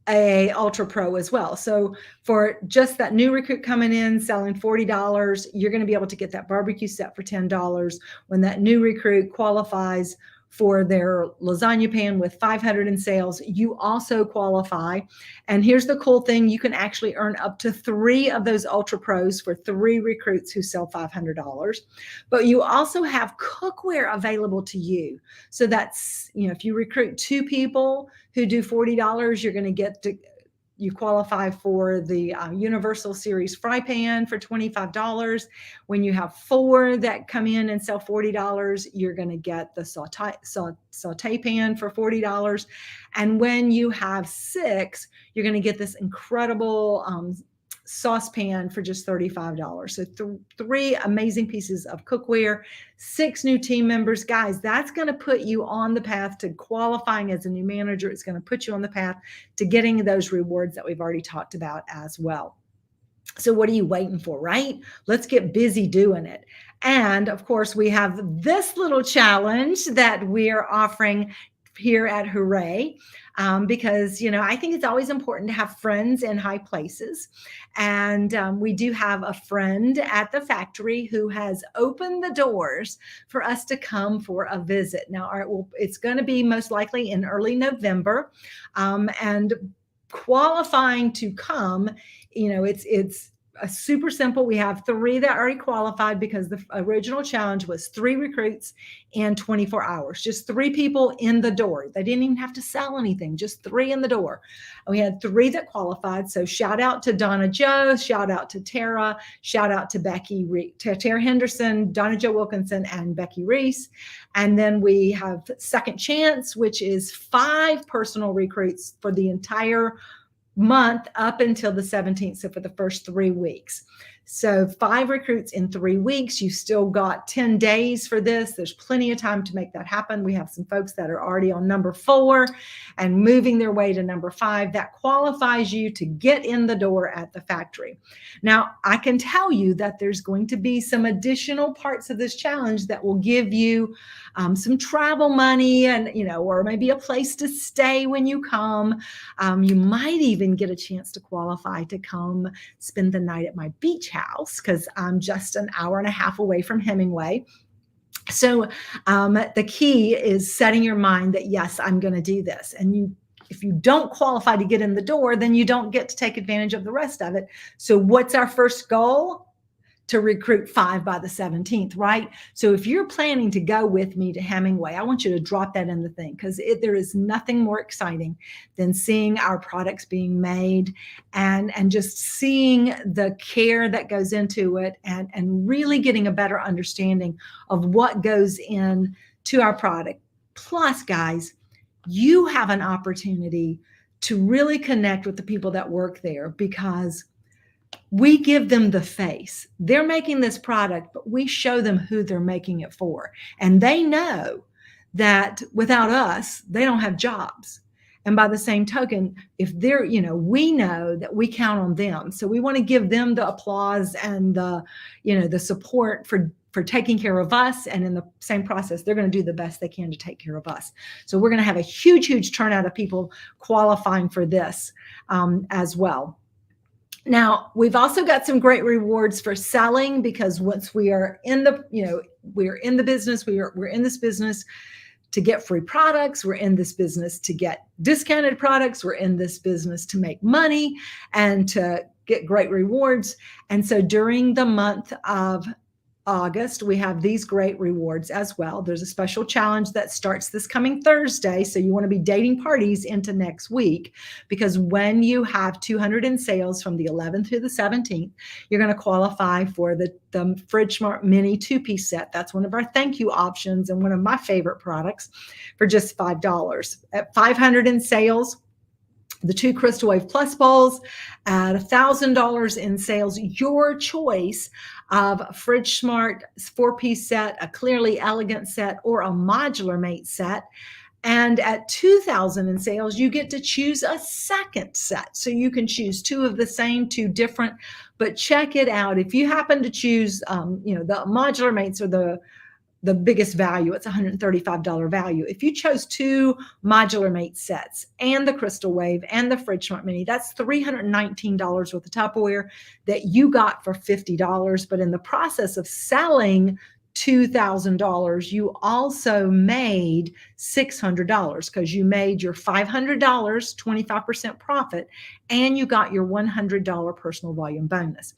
A: a Ultra Pro as well. So for just that new recruit coming in, selling $40, you're going to be able to get that barbecue set for $10 when that new recruit qualifies for their lasagna pan with 500 in sales. You also qualify. And here's the cool thing. You can actually earn up to 3 of those Ultra Pros for 3 recruits who sell $500. But you also have cookware available to you. So that's, if you recruit 2 people who do $40, you're going to get you qualify for the Universal Series fry pan for $25. When you have 4 that come in and sell $40, you're going to get the saute pan for $40. And when you have 6, you're going to get this incredible saucepan for just $35. So 3 amazing pieces of cookware, 6 new team members. Guys, that's going to put you on the path to qualifying as a new manager. It's going to put you on the path to getting those rewards that we've already talked about as well. So what are you waiting for, right? Let's get busy doing it. And of course, we have this little challenge that we're offering here at Hooray, because, I think it's always important to have friends in high places. And we do have a friend at the factory who has opened the doors for us to come for a visit. Now, it's going to be most likely in early November, and qualifying to come, it's super simple. We have 3 that already qualified because the original challenge was 3 recruits in 24 hours, just 3 people in the door. They didn't even have to sell anything, just 3 in the door. And we had 3 that qualified. So shout out to Donna Joe, shout out to Tara, shout out to Tara Henderson, Donna Joe Wilkinson, and Becky Reese. And then we have Second Chance, which is 5 personal recruits for the entire month up until the 17th. So for the first 3 weeks. So 5 recruits in 3 weeks. You still got 10 days for this. There's plenty of time to make that happen. We have some folks that are already on number 4 and moving their way to number 5. That qualifies you to get in the door at the factory. Now, I can tell you that there's going to be some additional parts of this challenge that will give you some travel money and, or maybe a place to stay when you come. You might even get a chance to qualify to come spend the night at my beach house because I'm just an hour and a half away from Hemingway. So the key is setting your mind that, yes, I'm going to do this. And if you don't qualify to get in the door, then you don't get to take advantage of the rest of it. So what's our first goal? To recruit 5 by the 17th, right? So if you're planning to go with me to Hemingway, I want you to drop that in the thing because there is nothing more exciting than seeing our products being made and just seeing the care that goes into it and really getting a better understanding of what goes into our product. Plus, guys, you have an opportunity to really connect with the people that work there because we give them the face. They're making this product, but we show them who they're making it for. And they know that without us, they don't have jobs. And by the same token, if they're, we know that we count on them. So we want to give them the applause and the support for taking care of us. And in the same process, they're going to do the best they can to take care of us. So we're going to have a huge, huge turnout of people qualifying for this as well. Now, we've also got some great rewards for selling because once we are in the, we're in the business, we're in this business to get free products. We're in this business to get discounted products. We're in this business to make money and to get great rewards. And so during the month of August, we have these great rewards as well. There's a special challenge that starts this coming Thursday. So you want to be dating parties into next week because when you have 200 in sales from the 11th through the 17th, you're going to qualify for the Fridge Smart Mini 2-piece set. That's one of our thank you options and one of my favorite products for just $5. At 500 in sales, the 2 Crystal Wave Plus bowls at $1,000 in sales, your choice of Fridge Smart 4-piece set, a Clearly Elegant set, or a Modular Mate set. And at $2,000 in sales, you get to choose a second set. So you can choose 2 of the same, 2 different, but check it out. If you happen to choose, the Modular Mates are the biggest value. It's $135 value. If you chose 2 Modular Mate sets and the Crystal Wave and the Fridge Smart Mini, that's $319 worth of Tupperware that you got for $50. But in the process of selling $2,000, you also made $600 because you made your $500, 25% profit, and you got your $100 personal volume bonus.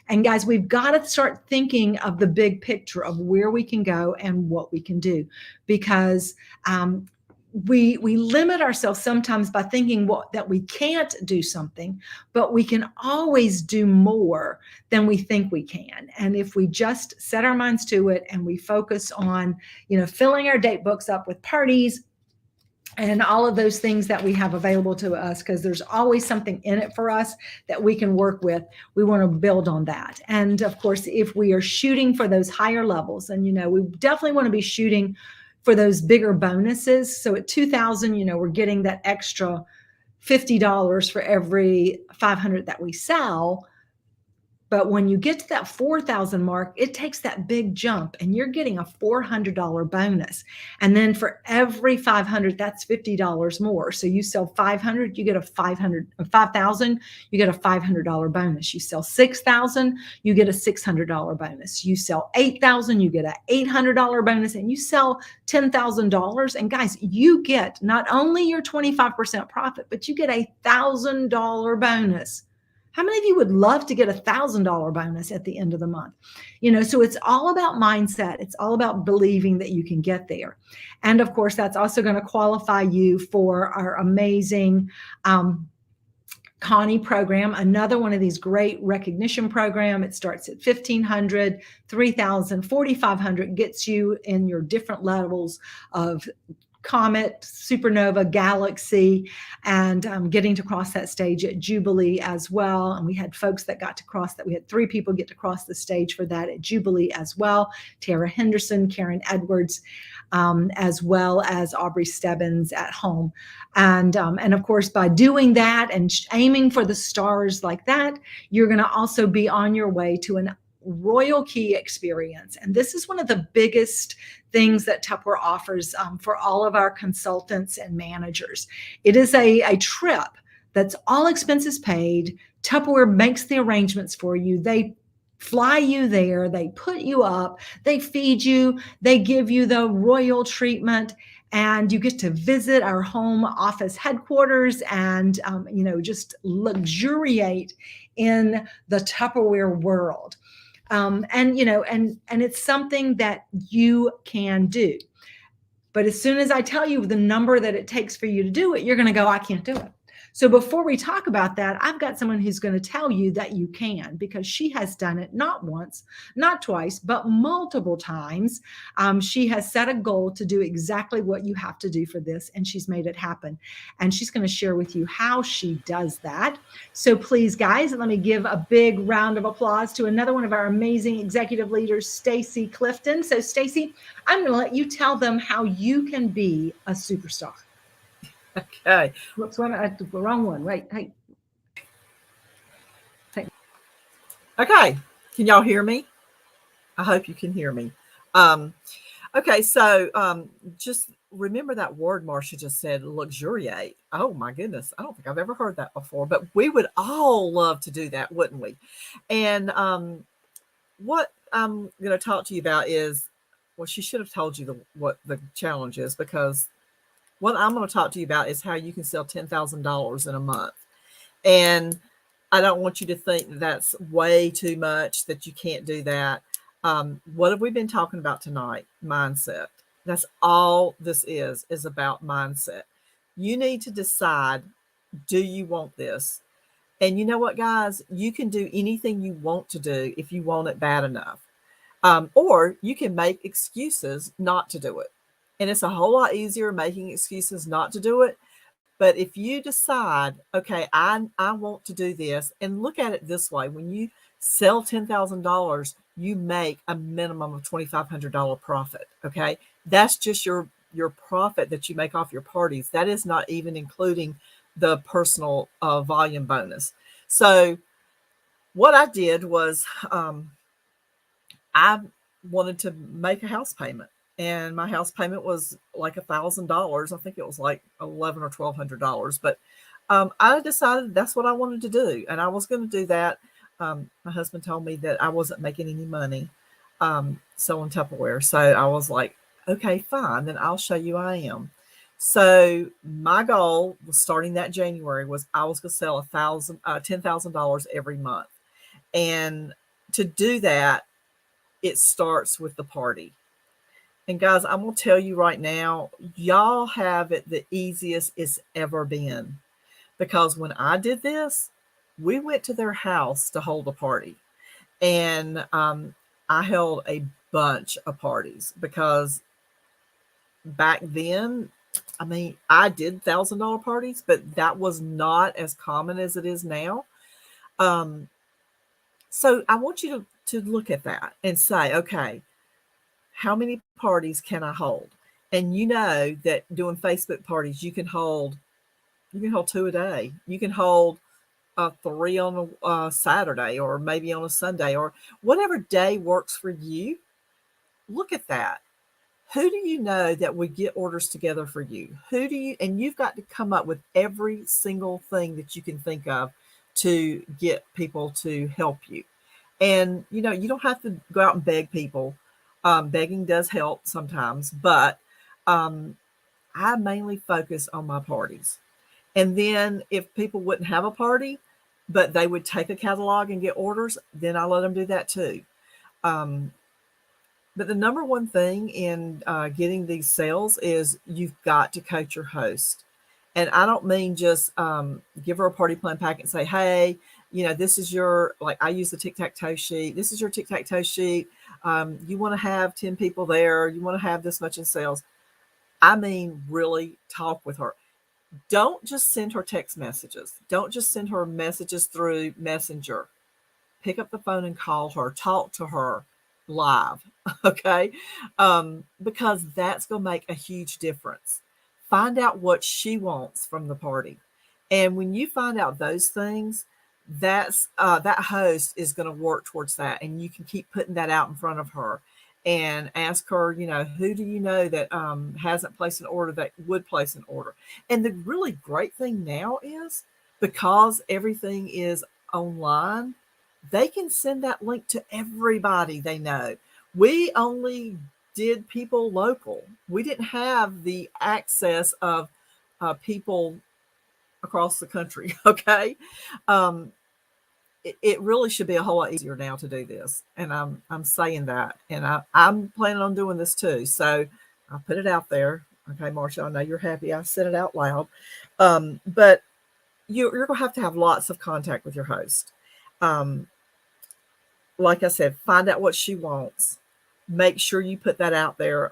A: And guys, we've got to start thinking of the big picture of where we can go and what we can do because we limit ourselves sometimes by thinking that we can't do something, but we can always do more than we think we can. And if we just set our minds to it and we focus on, filling our date books up with parties and all of those things that we have available to us, because there's always something in it for us that we can work with. We want to build on that. And of course, if we are shooting for those higher levels, and we definitely want to be shooting for those bigger bonuses. So at 2,000, we're getting that extra $50 for every 500 that we sell. But when you get to that 4,000 mark, it takes that big jump and you're getting a $400 bonus. And then for every 500, that's $50 more. So you sell 500, you get a 5,000, you get a $500 bonus. You sell 6,000, you get a $600 bonus. You sell 8,000, you get an $800 bonus, and you sell $10,000. And guys, you get not only your 25% profit, but you get a $1,000 bonus. How many of you would love to get a $1,000 bonus at the end of the month? So it's all about mindset. It's all about believing that you can get there. And of course, that's also going to qualify you for our amazing Connie program, another one of these great recognition program. It starts at 1,500, 3,000, 4,500, gets you in your different levels of comet, supernova, galaxy, and getting to cross that stage at Jubilee as well. And we had folks that got to cross that. We had 3 people get to cross the stage for that at Jubilee as well. Tara Henderson, Karen Edwards, as well as Aubrey Stebbins at home. And of course, by doing that and aiming for the stars like that, you're going to also be on your way to an Royal Key experience. And this is one of the biggest things that Tupperware offers for all of our consultants and managers. It is a trip that's all expenses paid. Tupperware makes the arrangements for you. They fly you there, they put you up, they feed you, they give you the royal treatment, and you get to visit our home office headquarters and just luxuriate in the Tupperware world. And it's something that you can do. But as soon as I tell you the number that it takes for you to do it, you're going to go, I can't do it. So before we talk about that, I've got someone who's going to tell you that you can, because she has done it not once, not twice, but multiple times. She has set a goal to do exactly what you have to do for this, and she's made it happen. And she's going to share with you how she does that. So please, guys, let me give a big round of applause to another one of our amazing executive leaders, Stacy Clifton. So Stacy, I'm going to let you tell them how you can be a superstar.
D: Okay.
A: Whoops, the wrong one. Wait, hey.
D: Okay. Can y'all hear me? I hope you can hear me. Okay, so just remember that word Marcia just said, luxuriate. Oh my goodness. I don't think I've ever heard that before, but we would all love to do that, wouldn't we? And what I'm going to talk to you about is, well, she should have told you what the challenge is, because what I'm going to talk to you about is how you can sell $10,000 in a month. And I don't want you to think that's way too much, that you can't do that. What have we been talking about tonight? Mindset. That's all this is about mindset. You need to decide, do you want this? And you know what, guys? You can do anything you want to do if you want it bad enough. Or you can make excuses not to do it. And it's a whole lot easier making excuses not to do it. But if you decide, okay, I want to do this, and look at it this way: when you sell $10,000, you make a minimum of $2,500 profit. Okay, that's just your profit that you make off your parties. That is not even including the personal volume bonus. So what I did was I wanted to make a house payment. And my house payment was like $1,000. I think it was like $1,100 or $1,200. But I decided that's what I wanted to do, and I was going to do that. My husband told me that I wasn't making any money selling Tupperware, so I was like, okay, fine, then I'll show you I am. So my goal was, starting that January, was I was going to sell $10,000 every month, and to do that, it starts with the party. And guys, I'm going to tell you right now, y'all have it the easiest it's ever been. Because when I did this, we went to their house to hold a party. And I held a bunch of parties because back then, I mean, I did $1,000 parties, but that was not as common as it is now. Um, so I want you to look at that and say, okay, how many parties can I hold? And you know that doing Facebook parties, you can hold 2 a day. You can hold 3 on a Saturday or maybe on a Sunday or whatever day works for you. Look at that. Who do you know that would get orders together for you? Who do you, and you've got to come up with every single thing that you can think of to get people to help you. And, you know, you don't have to go out and beg people. Begging does help sometimes, but um, I mainly focus on my parties. And then if people wouldn't have a party, but they would take a catalog and get orders, then I let them do that too. Um, but the number one thing in getting these sales is you've got to coach your host. And I don't mean just give her a party plan packet and say, hey, you know, this is your, like I use the tic-tac-toe sheet. This is your tic-tac-toe sheet. You want to have 10 people there. You want to have this much in sales. I mean, really talk with her. Don't just send her text messages. Don't just send her messages through Messenger. Pick up the phone and call her, talk to her live, okay? Because that's going to make a huge difference. Find out what she wants from the party. And when you find out those things, that's that host is going to work towards that. And you can keep putting that out in front of her and ask her, you know, who do you know that hasn't placed an order that would place an order? And the really great thing now is because everything is online, they can send that link to everybody they know. We only did people local. We didn't have the access of people across the country. Okay. Um, it really should be a whole lot easier now to do this. And I'm saying that. And I'm planning on doing this too. So I'll put it out there. Okay, Marsha, I know you're happy I said it out loud. But you're going to have lots of contact with your host. Like I said, find out what she wants. Make sure you put that out there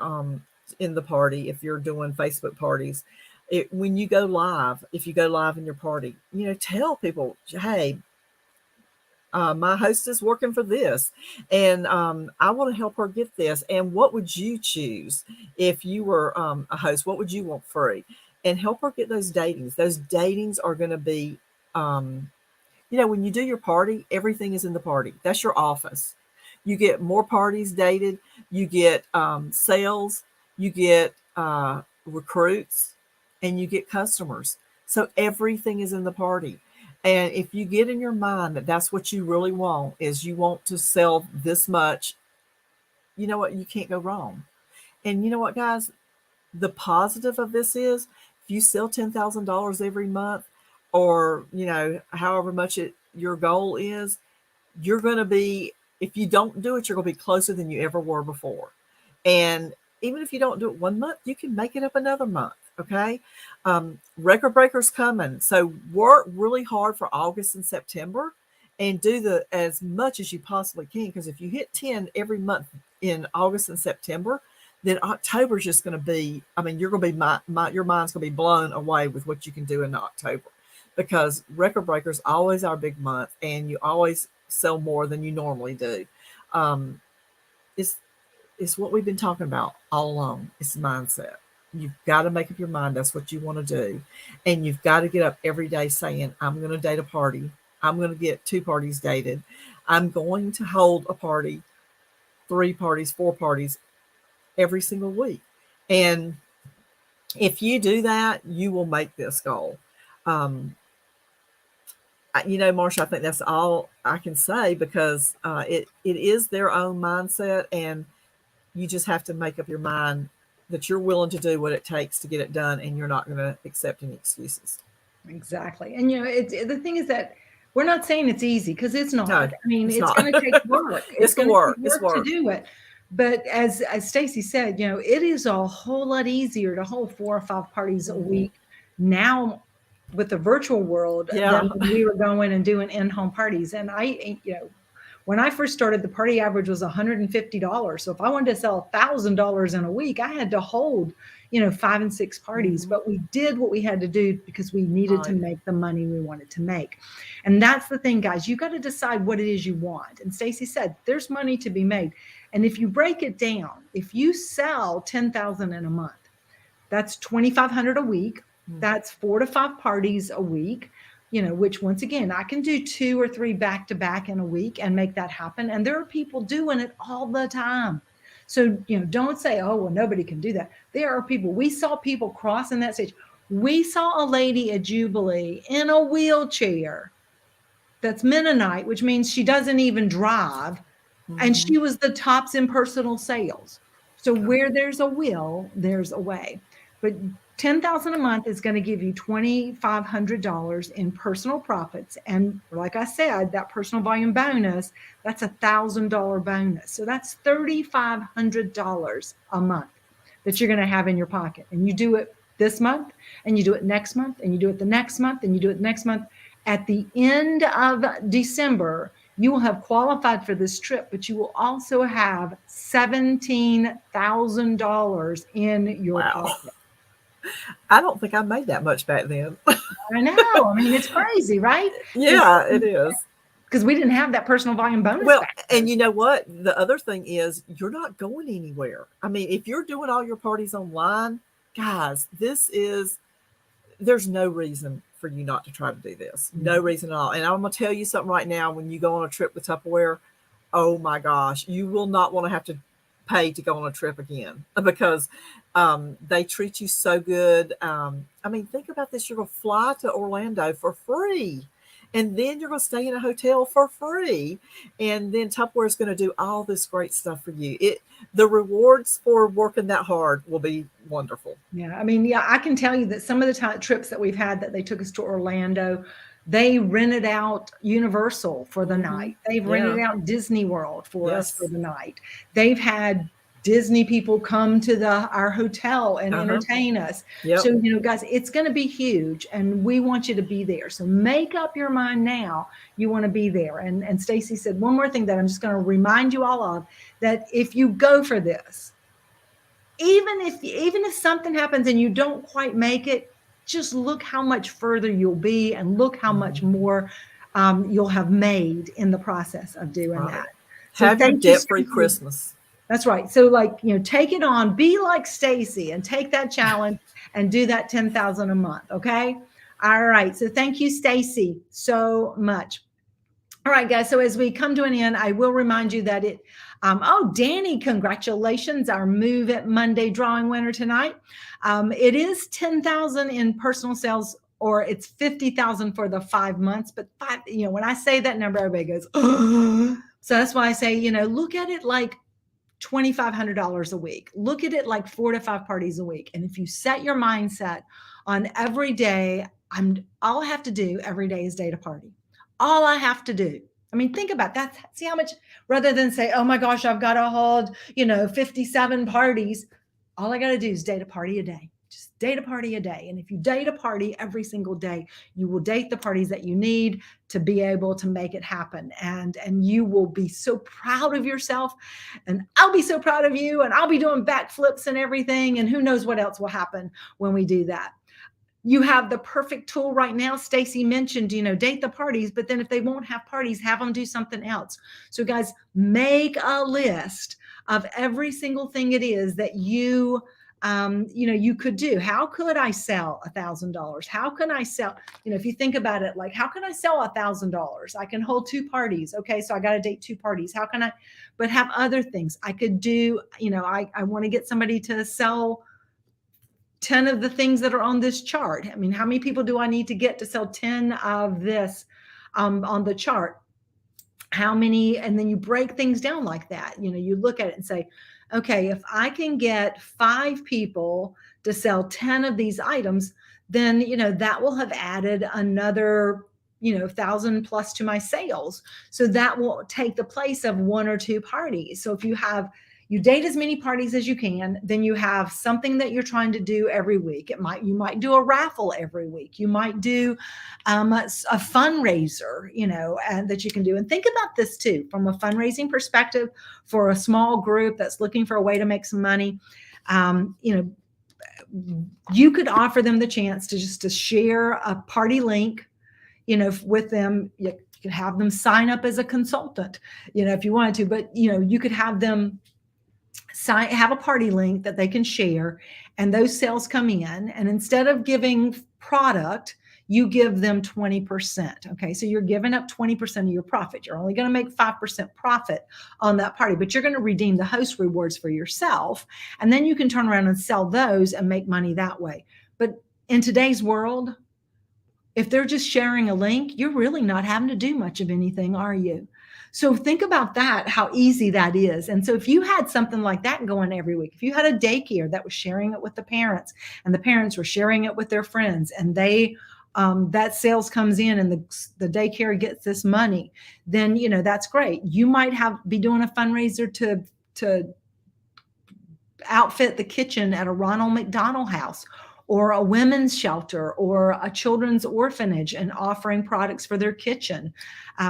D: in the party if you're doing Facebook parties. When you go live, if you go live in your party, you know, tell people, hey, my host is working for this, and I want to help her get this. And what would you choose if you were a host? What would you want free? And help her get those datings. Those datings are going to be, you know, when you do your party, everything is in the party. That's your office. You get more parties dated. You get sales. You get recruits, and you get customers. So everything is in the party. And if you get in your mind that that's what you really want, is you want to sell this much, you know what? You can't go wrong. And you know what, guys? The positive of this is if you sell $10,000 every month, or, you know, however much your goal is, you're going to be, if you don't do it, you're going to be closer than you ever were before. And even if you don't do it one month, you can make it up another month. Okay. Record breakers coming. So work really hard for August and September and do as much as you possibly can. Because if you hit 10 every month in August and September, then October is just going to be, I mean, you're going to be, your mind's going to be blown away with what you can do in October, because record breakers always our big month and you always sell more than you normally do. It's what we've been talking about all along. It's mindset. You've got to make up your mind that's what you want to do. And you've got to get up every day saying, I'm going to date a party. I'm going to get 2 parties dated. I'm going to hold a party, 3 parties, 4 parties every single week. And if you do that, you will make this goal. You know, Marsha, I think that's all I can say, because it is their own mindset, and you just have to make up your mind that you're willing to do what it takes to get it done, and you're not going to accept any excuses.
A: Exactly. And, you know, the thing is that we're not saying it's easy, because it's not.
D: No,
A: I mean, it's
D: not.
A: going to take work.
D: It's
A: going
D: work.
A: to
D: It's
A: take work
D: work
A: to do it. But as Stacy said, it is a whole lot easier to hold 4 or 5 parties a week now with the virtual world
D: Yeah.
A: than when we were going and doing in-home parties. And when I first started, the party average was $150. So if I wanted to sell $1,000 in a week, I had to hold, 5 and 6 parties. But we did what we had to do because we needed to
D: Right.
A: make the money we wanted to make. And that's the thing, guys. You got to decide what it is you want. And Stacy said, there's money to be made. And if you break it down, if you sell 10,000 in a month, that's 2,500 a week. That's 4 to 5 parties a week, which once again, I can do 2 or 3 back to back in a week and make that happen. And there are people doing it all the time. So, don't say, oh, well, nobody can do that. There are people, we saw people crossing that stage. We saw a lady at Jubilee in a wheelchair that's Mennonite, which means she doesn't even drive. And she was the tops in personal sales. So where there's a will, there's a way. But 10,000 a month is going to give you $2,500 in personal profits. And like I said, that personal volume bonus, that's $1,000 bonus. So that's $3,500 a month that you're going to have in your pocket. And you do it this month, and you do it next month, and you do it the next month, and you do it the next month. At the end of December, you will have qualified for this trip, but you will also have $17,000 in your pocket.
D: I don't think I made that much back then.
A: I know. I mean, it's crazy, right?
D: Yeah, it is.
A: Because we didn't have that personal volume bonus.
D: Well,
A: back then.
D: and you know what? The other thing is you're not going anywhere. I mean, if you're doing all your parties online, guys, there's no reason for you not to try to do this. No reason at all. And I'm going to tell you something right now. When you go on a trip with Tupperware, oh my gosh, you will not want to have to pay to go on a trip again because they treat you so good. I mean, think about this. You're going to fly to Orlando for free. And then you're going to stay in a hotel for free. And then Tupperware is going to do all this great stuff for you. The rewards for working that hard will be wonderful.
A: Yeah. I mean, I can tell you that some of the trips that we've had that they took us to Orlando, they rented out Universal for the night. They've rented out Disney World for us for the night. They've had Disney people come to our hotel and entertain us. So, guys, it's going to be huge and we want you to be there. So make up your mind now. You want to be there. And Stacy said one more thing that I'm just going to remind you all of, that if you go for this, even if something happens and you don't quite make it, just look how much further you'll be and look how much more you'll have made in the process of doing that. So
D: have your debt-free Christmas.
A: That's right. So take it on, be like Stacy and take that challenge and do that 10,000 a month. Okay. All right. So thank you, Stacy, so much. All right, guys. So as we come to an end, I will remind you that Danny, congratulations. Our Move It Monday drawing winner tonight. It is 10,000 in personal sales, or it's 50,000 for the 5 months. But when I say that number, everybody goes, oh. So that's why I say, look at it like $2,500 a week. Look at it like 4 to 5 parties a week. And if you set your mindset on every day, all I have to do every day is date a party. All I have to do. I mean, think about that. See how much, rather than say, oh my gosh, I've got to hold, 57 parties. All I got to do is date a party a day. Just date a party a day. And if you date a party every single day, you will date the parties that you need to be able to make it happen. And you will be so proud of yourself. And I'll be so proud of you. And I'll be doing backflips and everything. And who knows what else will happen when we do that. You have the perfect tool right now. Stacy mentioned, date the parties, but then if they won't have parties, have them do something else. So guys, make a list of every single thing it is that you could do. How could I sell $1,000? How can I sell, if you think about it, like, how can I sell $1,000? I can hold 2 parties. Okay. So I got to date 2 parties. How can I, but have other things I could do? I want to get somebody to sell 10 of the things that are on this chart. I mean, how many people do I need to get to sell 10 of this on the chart? How many? And then you break things down like that. You look at it and say, okay, if I can get 5 people to sell 10 of these items, then, that will have added another, 1,000 plus to my sales. So that will take the place of 1 or 2 parties. So if you have, you date as many parties as you can. Then you have something that you're trying to do every week. You might do a raffle every week. You might do a fundraiser, and that you can do. And think about this too, from a fundraising perspective for a small group that's looking for a way to make some money. You could offer them the chance to share a party link, with them. You could have them sign up as a consultant, if you wanted to, but you could have them have a party link that they can share, and those sales come in, and instead of giving product, you give them 20%. Okay. So you're giving up 20% of your profit. You're only going to make 5% profit on that party, but you're going to redeem the host rewards for yourself. And then you can turn around and sell those and make money that way. But in today's world, if they're just sharing a link, you're really not having to do much of anything, are you? So think about that, how easy that is. And so if you had something like that going every week, if you had a daycare that was sharing it with the parents, and the parents were sharing it with their friends, and they that sales comes in, and the daycare gets this money, then that's great. You might be doing a fundraiser to outfit the kitchen at a Ronald McDonald House, or a women's shelter, or a children's orphanage, and offering products for their kitchen.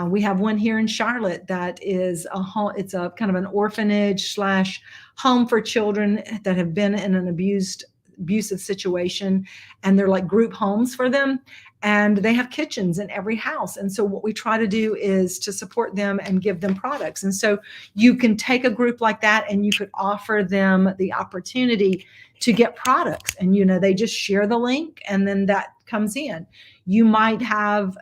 A: We have one here in Charlotte that is it's a kind of an orphanage / home for children that have been in an abusive situation, and they're like group homes for them, and they have kitchens in every house. And so what we try to do is to support them and give them products. And so you can take a group like that, and you could offer them the opportunity to get products, and they just share the link, and then that comes in. You might have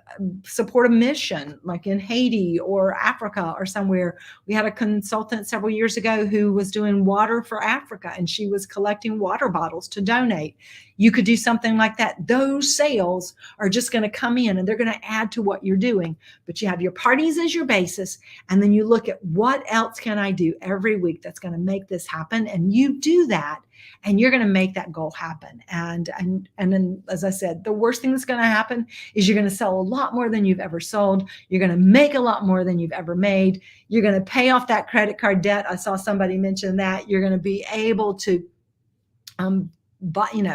A: support a mission like in Haiti or Africa or somewhere. We had a consultant several years ago who was doing water for Africa, and she was collecting water bottles to donate. You could do something like that. Those sales are just going to come in, and they're going to add to what you're doing. But you have your parties as your basis, and then you look at what else can I do every week that's going to make this happen, and you do that, and you're going to make that goal happen. And then, as I said, the worst thing that's going to happen is you're going to sell a lot more than you've ever sold. You're going to make a lot more than you've ever made. You're going to pay off that credit card debt. I saw somebody mention that. You're going to be able to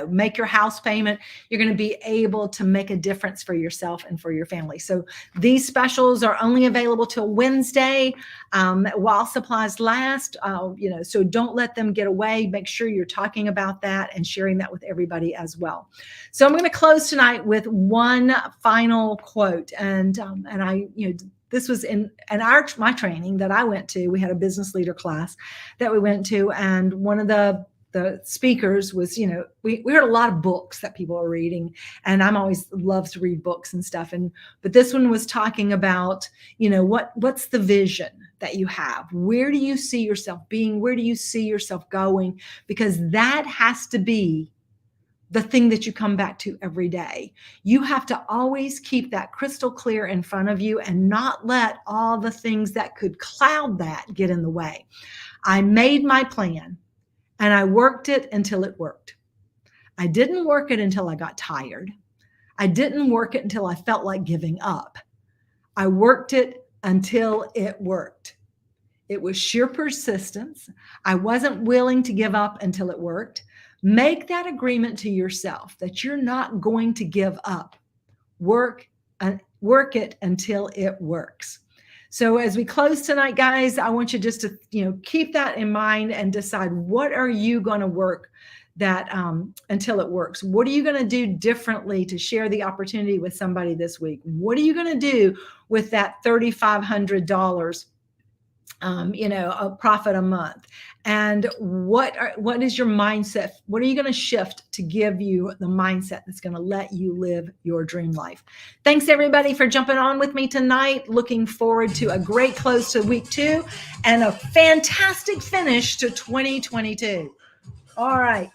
A: make your house payment. You're going to be able to make a difference for yourself and for your family. So these specials are only available till Wednesday, while supplies last. So don't let them get away. Make sure you're talking about that and sharing that with everybody as well. So I'm going to close tonight with one final quote, and I, this was in my training that I went to. We had a business leader class that we went to, and one of the speakers was, we heard a lot of books that people are reading, and I'm always love to read books and stuff. But this one was talking about, what's the vision that you have? Where do you see yourself being? Where do you see yourself going? Because that has to be the thing that you come back to every day. You have to always keep that crystal clear in front of you, and not let all the things that could cloud that get in the way. I made my plan, and I worked it until it worked. I didn't work it until I got tired. I didn't work it until I felt like giving up. I worked it until it worked. It was sheer persistence. I wasn't willing to give up until it worked. Make that agreement to yourself that you're not going to give up. Work it until it works. So as we close tonight, guys, I want you just to, keep that in mind and decide, what are you going to work that until it works? What are you going to do differently to share the opportunity with somebody this week? What are you going to do with that $3,500, a profit a month? And what is your mindset? What are you going to shift to give you the mindset that's going to let you live your dream life? Thanks everybody for jumping on with me tonight. Looking forward to a great close to week 2 and a fantastic finish to 2022. All right.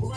A: We're